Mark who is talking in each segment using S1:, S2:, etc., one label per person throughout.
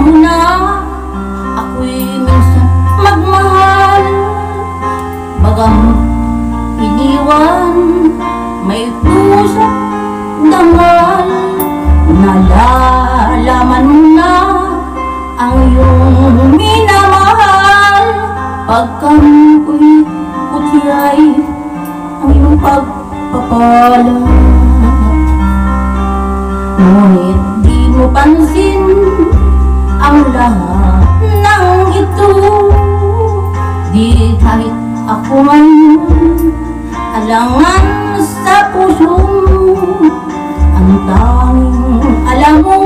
S1: mo na ako'y minsan magmahal, bagang iniwan may puso dangal. Nalalaman mo na ang iyong minamahal, pagkamuko'y putyay ang iyong pagpapala. Ngunit di mo pansin ang lahat ng ito, di kahit ako ngayon alangan sa puso mo. Ang tanging alam mo,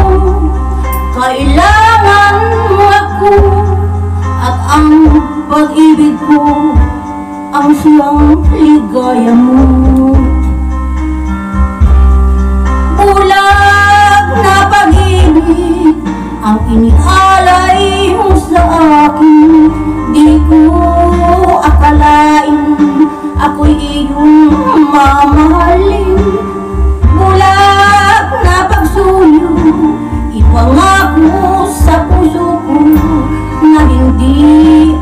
S1: kailangan mo ako, at ang pag-ibig ko ang siyang ligaya mo. Bulag na pag-ibig ang inialay mo sa akin, di ko akalain ako'y iyong mamahalin. Bulag na pagsuyo, ipangako sa puso ko na hindi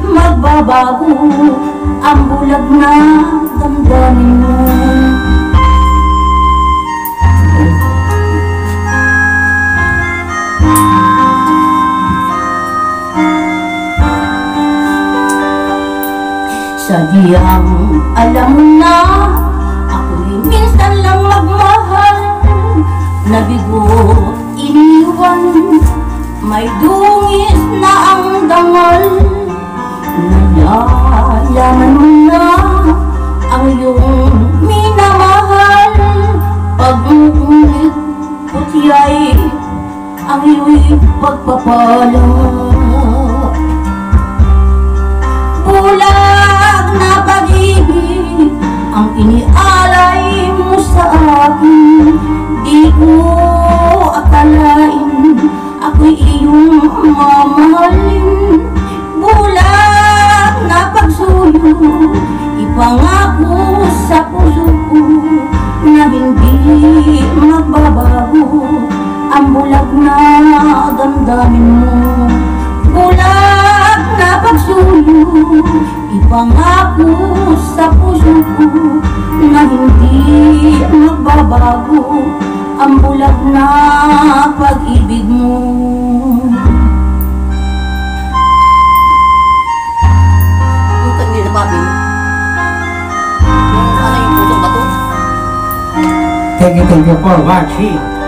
S1: magbabago ang bulag na damdamin mo. Sadyang alam mo na ako'y minsan lang magmahal, nabigo, iniwan, may dungis na ang dangal. Nalalaman mo na ang iyong minamahal, pag-ngunit putyay ang iyong pagpapala. Bulag na pag-ibig ang inialay mo sa akin, di ko akalain ako'y iyong mamahalin. Bulag na pagsuyo, ipangako sa puso ko na hindi magbabago ang bulag na damdamin mo. Bulag na pagsuyo, ipangako sa puso ko na hindi magbabago ang bulag na pag-ibig mo. Yung kanina na papi, yung ano yung pusong bato.
S2: Thank you for watching.